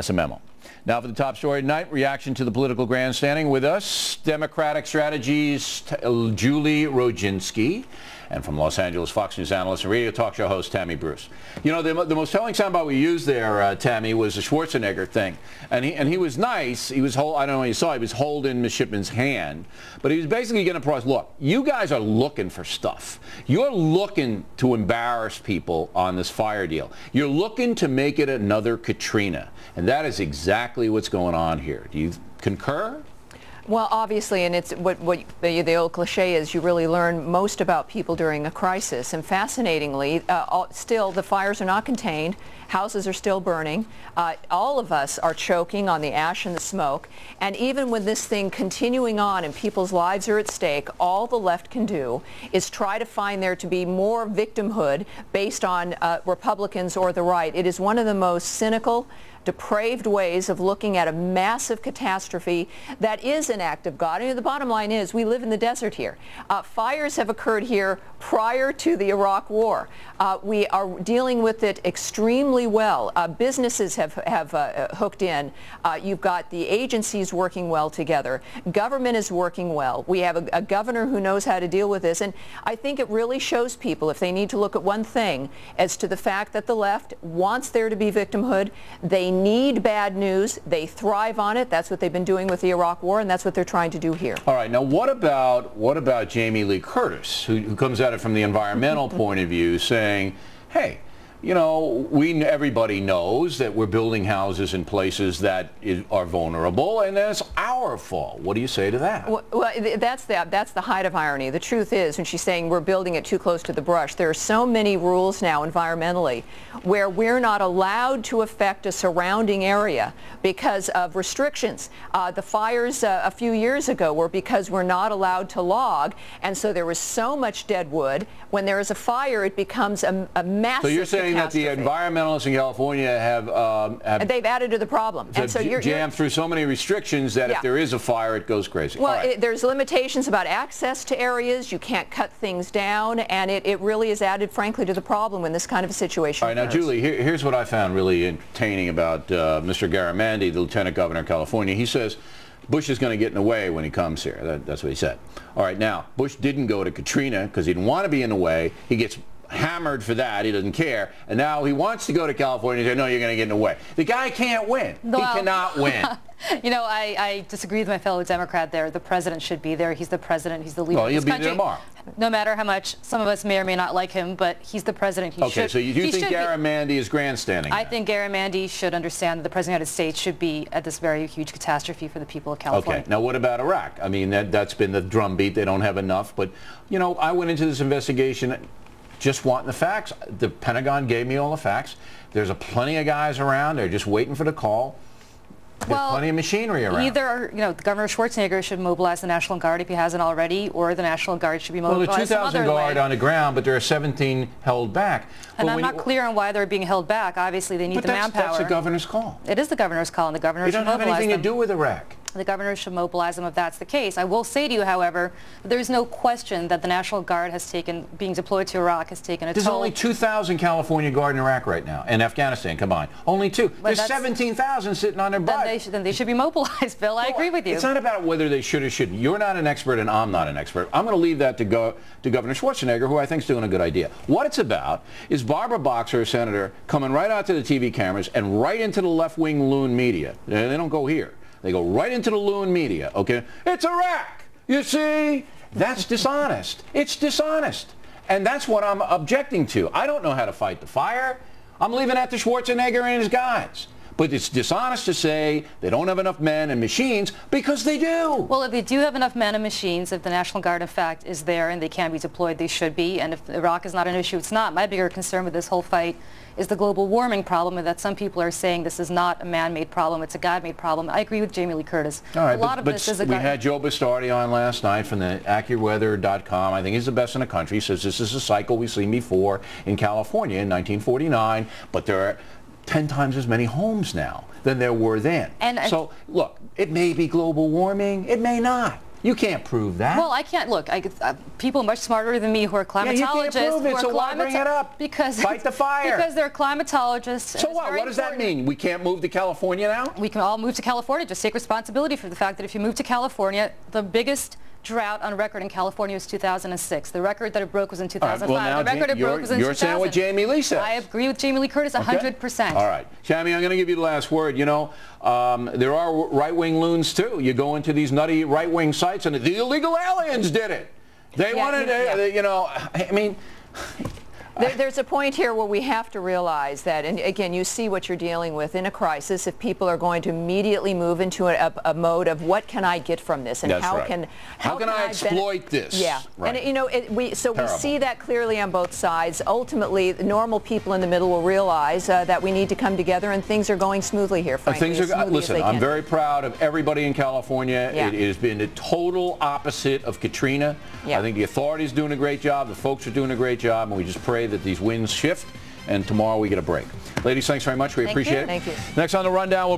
That's a memo. Now for the top story tonight, reaction to the political grandstanding. With us, Democratic Strategies Julie Rodzinski, and from Los Angeles, Fox News analyst and radio talk show host Tammy Bruce. You know, the most telling soundbite we used there, Tammy, was the Schwarzenegger thing. And he was nice. He was, I don't know what you saw, he was holding Ms. Shipman's hand. But he was basically getting across, look, you guys are looking for stuff. You're looking to embarrass people on this fire deal. You're looking to make it another Katrina. And that is exactly what's going on here. Do you concur? Well, obviously, and it's what the old cliche is, you really learn most about people during a crisis. And fascinatingly, still the fires are not contained. Houses are still burning. All of us are choking on the ash and the smoke. And even with this thing continuing on and people's lives are at stake, all the left can do is try to find there to be more victimhood based on Republicans or the right. It is one of the most cynical, depraved ways of looking at a massive catastrophe that is an act of God. And the bottom line is we live in the desert here. Fires have occurred here prior to the Iraq War. We are dealing with it extremely well. Businesses have hooked in. You've got the agencies working well together. Government is working well. We have a governor who knows how to deal with this. And I think it really shows people, if they need to look at one thing, as to the fact that the left wants there to be victimhood. They need bad news. They thrive on it. That's what they've been doing with the Iraq War, and that's what they're trying to do here. All right. Now, what about Jamie Lee Curtis, who comes at it from the environmental point of view, saying, hey, you know, everybody knows that we're building houses in places that are vulnerable, and that's our fault. What do you say to that? Well, that's the height of irony. The truth is, when she's saying we're building it too close to the brush, there are so many rules now environmentally where we're not allowed to affect a surrounding area because of restrictions. The fires a few years ago were because we're not allowed to log, and so there was so much dead wood. When there is a fire, it becomes a massive. So you're saying that the environmentalists in California have they've added to the problem, and so you're jammed through so many restrictions that if there is a fire, it goes crazy. Well, there's limitations about access to areas. You can't cut things down, and it really is added, frankly, to the problem in this kind of a situation. All right, now, Julie, here's what I found really entertaining about Mr. Garamendi, the Lieutenant Governor of California. He says Bush is going to get in the way when he comes here. That's what he said. All right, now, Bush didn't go to Katrina because he didn't want to be in the way. He gets hammered for that. He doesn't care. And now he wants to go to California and say, no, you're going to get in the way. The guy can't win. Well, he cannot win. You know, I disagree with my fellow Democrat there. The president should be there. He's the president. He's the leader of this country. Well, he'll be there tomorrow. No matter how much some of us may or may not like him, but he's the president. Okay, so you do think Garamendi is grandstanding? I think Garamendi should understand that the president of the United States should be at this very huge catastrophe for the people of California. Okay, now what about Iraq? I mean, that's been the drumbeat. They don't have enough. But, you know, I went into this investigation just wanting the facts. The Pentagon gave me all the facts. There's plenty of guys around. They're just waiting for the call. There's plenty of machinery around. Either, you know, Governor Schwarzenegger should mobilize the National Guard if he hasn't already, or the National Guard should be mobilized. Well, the 2,000 Guard on the ground, but there are 17 held back. And I'm not clear on why they're being held back. Obviously, they need the manpower. That's the governor's call. It is the governor's call, and the governor should mobilize them. It doesn't have anything to do with Iraq. The governor should mobilize them if that's the case. I will say to you, however, there's no question that the National Guard has taken, being deployed to Iraq, has taken a toll. There's only 2,000 California Guard in Iraq right now, and Afghanistan combined. Only two. There's 17,000 sitting on their butt. Then they should be mobilized, Bill. I agree with you. It's not about whether they should or shouldn't. You're not an expert, and I'm not an expert. I'm going to leave that to Governor Schwarzenegger, who I think is doing a good idea. What it's about is Barbara Boxer, a senator, coming right out to the TV cameras and right into the left-wing loon media. They don't go here. They go right into the loon media, okay? It's Iraq! You see? That's dishonest. It's dishonest. And that's what I'm objecting to. I don't know how to fight the fire. I'm leaving that to Schwarzenegger and his guys. But it's dishonest to say they don't have enough men and machines, because they do. Well, if they do have enough men and machines, if the National Guard, in fact, is there and they can be deployed, they should be. And if Iraq is not an issue, it's not. My bigger concern with this whole fight is the global warming problem, and that some people are saying this is not a man-made problem, it's a God-made problem. I agree with Jamie Lee Curtis. All right, we had Joe Bastardi on last night from the AccuWeather.com. I think he's the best in the country. He says this is a cycle we've seen before in California in 1949, but there are 10 times as many homes now than there were then. So, look, it may be global warming, it may not. You can't prove that. Well, I can't. Look, people much smarter than me who are climatologists. Yeah, you can't prove it, so why bring it up? Because fight the fire. Because they're climatologists. So what? What does that mean? We can't move to California now? We can all move to California. Just take responsibility for the fact that if you move to California, the biggest drought on record in California was 2006. The record that it broke was in 2005. Well, the record it broke was in 2000. You're saying what Jamie Lee says. I agree with Jamie Lee Curtis 100%. All right. Tammy, I'm going to give you the last word. You know, there are right-wing loons, too. You go into these nutty right-wing sites, and the illegal aliens did it. They wanted, you know, I mean... There's a point here where we have to realize that, and again, you see what you're dealing with in a crisis. If people are going to immediately move into a mode of what can I get from this, and how can I exploit this? Yeah, right. And you know, we see that clearly on both sides. Ultimately, normal people in the middle will realize that we need to come together, and things are going smoothly here. Frankly, listen, I'm very proud of everybody in California. Yeah. It has been the total opposite of Katrina. Yeah. I think the authorities are doing a great job. The folks are doing a great job, and we just pray that these winds shift, and tomorrow we get a break. Ladies, thanks very much. We appreciate it. Thank you. Next on the rundown, we'll